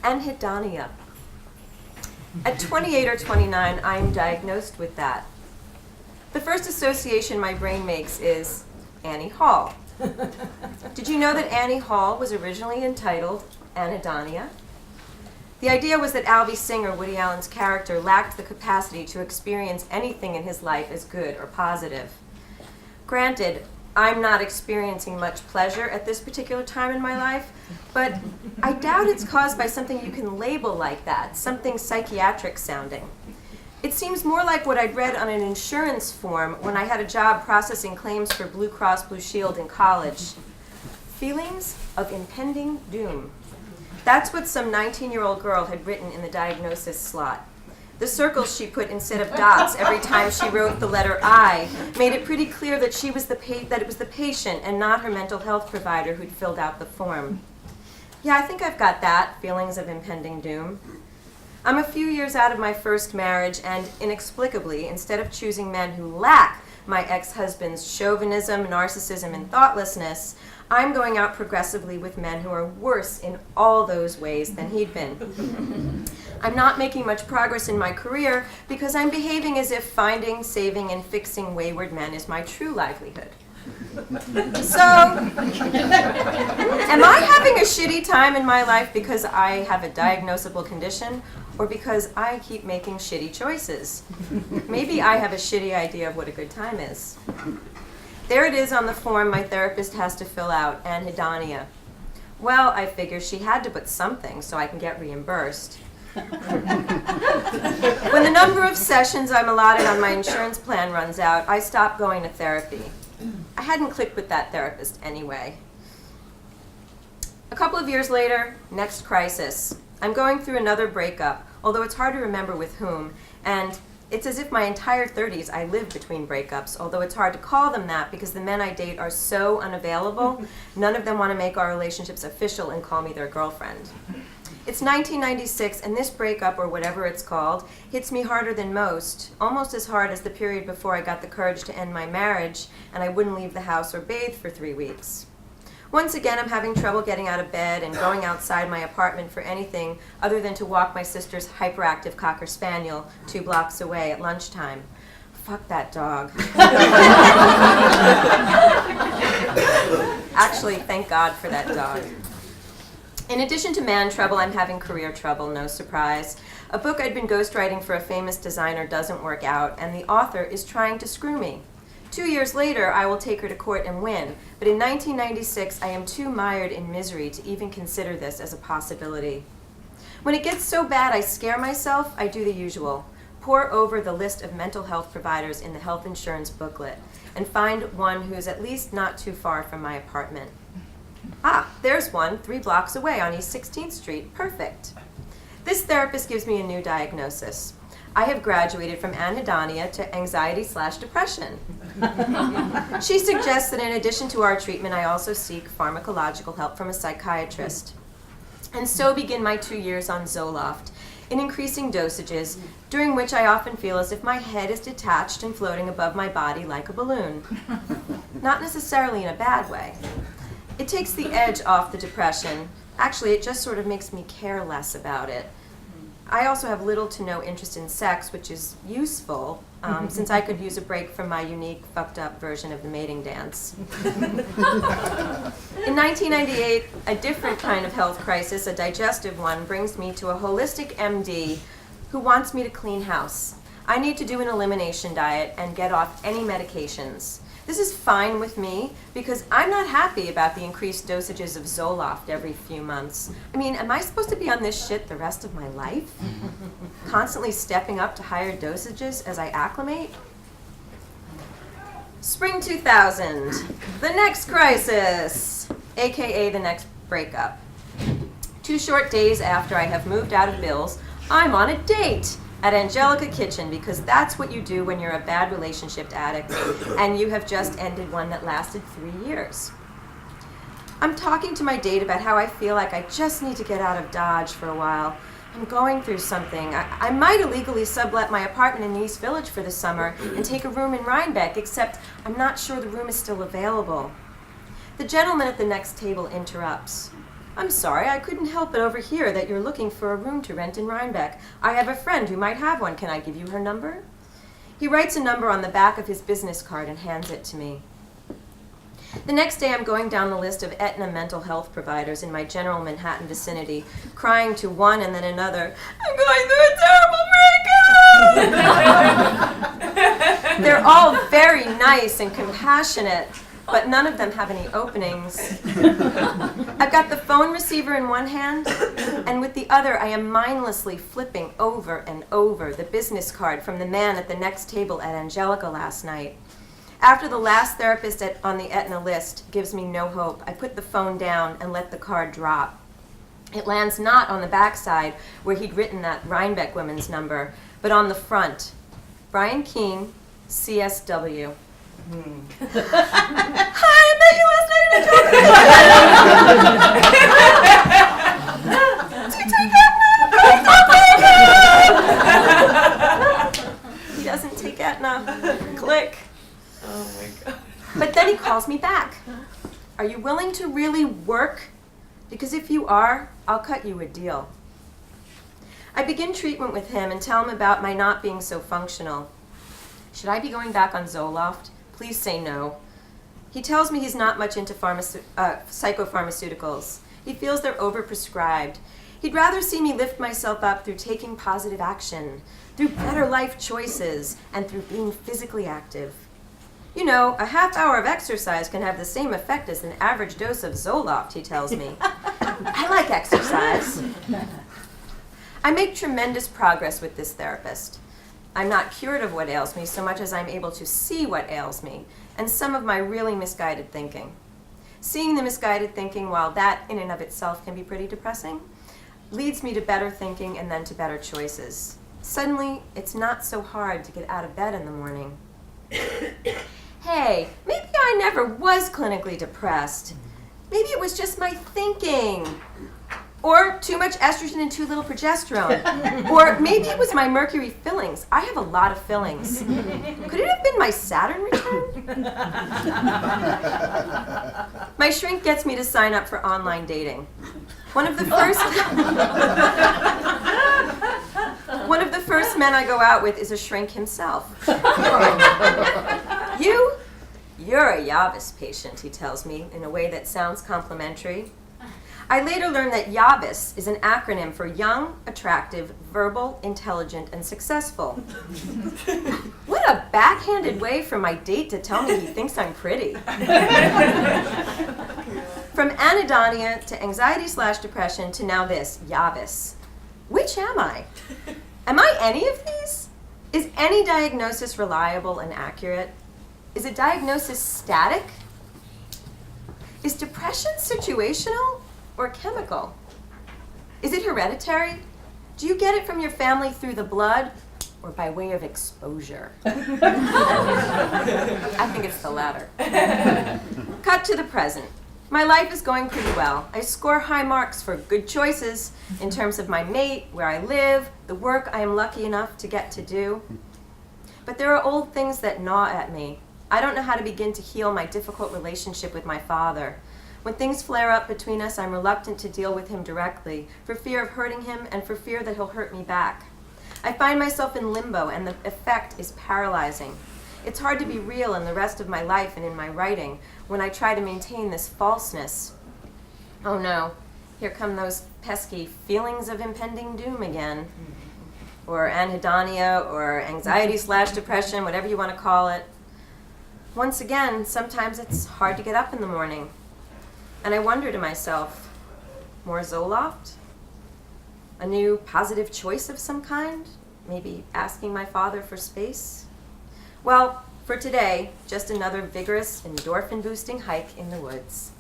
anhedonia. At 28 or 29, I'm diagnosed with that. The first association my brain makes is Annie Hall. Did you know that Annie Hall was originally entitled Anhedonia? The idea was that Alvy Singer, Woody Allen's character, lacked the capacity to experience anything in his life as good or positive. Granted, I'm not experiencing much pleasure at this particular time in my life, but I doubt it's caused by something you can label like that, something psychiatric sounding. It seems more like what I'd read on an insurance form when I had a job processing claims for Blue Cross Blue Shield in college. Feelings of impending doom. That's what some 19-year-old girl had written in the diagnosis slot. The circles she put instead of dots every time she wrote the letter I made it pretty clear that that it was the patient and not her mental health provider who'd filled out the form. Yeah, I think I've got that, feelings of impending doom. I'm a few years out of my first marriage, and inexplicably, instead of choosing men who lack my ex-husband's chauvinism, narcissism, and thoughtlessness, I'm going out progressively with men who are worse in all those ways than he'd been. I'm not making much progress in my career because I'm behaving as if finding, saving, and fixing wayward men is my true livelihood. So, am I having a shitty time in my life because I have a diagnosable condition, or because I keep making shitty choices? Maybe I have a shitty idea of what a good time is. There it is on the form my therapist has to fill out, anhedonia. Well, I figure she had to put something so I can get reimbursed. When the number of sessions I'm allotted on my insurance plan runs out, I stop going to therapy. I hadn't clicked with that therapist anyway. A couple of years later, next crisis. I'm going through another breakup, although it's hard to remember with whom, and it's as if my entire 30s I lived between breakups, although it's hard to call them that because the men I date are so unavailable, none of them want to make our relationships official and call me their girlfriend. It's 1996, and this breakup, or whatever it's called, hits me harder than most, almost as hard as the period before I got the courage to end my marriage and I wouldn't leave the house or bathe for 3 weeks. Once again, I'm having trouble getting out of bed and going outside my apartment for anything other than to walk my sister's hyperactive Cocker Spaniel 2 blocks away at lunchtime. Fuck that dog. Actually, thank God for that dog. In addition to man trouble, I'm having career trouble, no surprise. A book I'd been ghostwriting for a famous designer doesn't work out, and the author is trying to screw me. 2 years later, I will take her to court and win, but in 1996, I am too mired in misery to even consider this as a possibility. When it gets so bad I scare myself, I do the usual. Pore over the list of mental health providers in the health insurance booklet and find one who's at least not too far from my apartment. Ah, there's one 3 blocks away on East 16th Street. Perfect. This therapist gives me a new diagnosis. I have graduated from anhedonia to anxiety/depression. She suggests that in addition to our treatment, I also seek pharmacological help from a psychiatrist. And so begin my 2 years on Zoloft, in increasing dosages, during which I often feel as if my head is detached and floating above my body like a balloon. Not necessarily in a bad way. It takes the edge off the depression. Actually, it just sort of makes me care less about it. I also have little to no interest in sex, which is useful, since I could use a break from my unique, fucked up version of the mating dance. In 1998, a different kind of health crisis, a digestive one, brings me to a holistic MD who wants me to clean house. I need to do an elimination diet and get off any medications. This is fine with me because I'm not happy about the increased dosages of Zoloft every few months. I mean, am I supposed to be on this shit the rest of my life? Constantly stepping up to higher dosages as I acclimate? Spring 2000, the next crisis, aka the next breakup. 2 short days after I have moved out of bills, I'm on a date at Angelica Kitchen, because that's what you do when you're a bad relationship addict and you have just ended one that lasted 3 years. I'm talking to my date about how I feel like I just need to get out of Dodge for a while. I'm going through something. I might illegally sublet my apartment in the East Village for the summer and take a room in Rhinebeck, except I'm not sure the room is still available. The gentleman at the next table interrupts. I'm sorry, I couldn't help but overhear that you're looking for a room to rent in Rhinebeck. I have a friend who might have one. Can I give you her number? He writes a number on the back of his business card and hands it to me. The next day, I'm going down the list of Aetna mental health providers in my general Manhattan vicinity, crying to one and then another, I'm going through a terrible breakup! They're all very nice and compassionate, but none of them have any openings. I've got the phone receiver in one hand, and with the other, I am mindlessly flipping over and over the business card from the man at the next table at Angelica last night. After the last therapist on the Aetna list gives me no hope, I put the phone down and let the card drop. It lands not on the backside where he'd written that Rhinebeck woman's number, but on the front. Ryan Kean, CSW. Hi, I met you last night in a Do you take Aetna? He doesn't take Aetna. Click. Oh my God. But then he calls me back. Are you willing to really work? Because if you are, I'll cut you a deal. I begin treatment with him and tell him about my not being so functional. Should I be going back on Zoloft? Please say no. He tells me he's not much into psychopharmaceuticals. He feels they're overprescribed. He'd rather see me lift myself up through taking positive action, through better life choices, and through being physically active. You know, a half hour of exercise can have the same effect as an average dose of Zoloft, he tells me. I like exercise. I make tremendous progress with this therapist. I'm not cured of what ails me so much as I'm able to see what ails me and some of my really misguided thinking. Seeing the misguided thinking, while that in and of itself can be pretty depressing, leads me to better thinking and then to better choices. Suddenly, it's not so hard to get out of bed in the morning. Hey, maybe I never was clinically depressed. Maybe it was just my thinking. Or too much estrogen and too little progesterone. Or maybe it was my Mercury fillings. I have a lot of fillings. Could it have been my Saturn return? My shrink gets me to sign up for online dating. One of the first men I go out with is a shrink himself. You're a Yavis patient, he tells me, in a way that sounds complimentary. I later learned that Yavis is an acronym for Young, Attractive, Verbal, Intelligent, and Successful. What a backhanded way for my date to tell me he thinks I'm pretty. From anhedonia to anxiety/depression to now this, Yavis. Which am I? Am I any of these? Is any diagnosis reliable and accurate? Is a diagnosis static? Is depression situational or chemical? Is it hereditary? Do you get it from your family through the blood or by way of exposure? I think it's the latter. Cut to the present. My life is going pretty well. I score high marks for good choices in terms of my mate, where I live, the work I am lucky enough to get to do. But there are old things that gnaw at me. I don't know how to begin to heal my difficult relationship with my father. When things flare up between us, I'm reluctant to deal with him directly, for fear of hurting him and for fear that he'll hurt me back. I find myself in limbo, and the effect is paralyzing. It's hard to be real in the rest of my life and in my writing when I try to maintain this falseness. Oh no, here come those pesky feelings of impending doom again. Or anhedonia, or anxiety/depression, whatever you want to call it. Once again, sometimes it's hard to get up in the morning. And I wonder to myself, more Zoloft? A new positive choice of some kind? Maybe asking my father for space? Well, for today, just another vigorous, endorphin-boosting hike in the woods.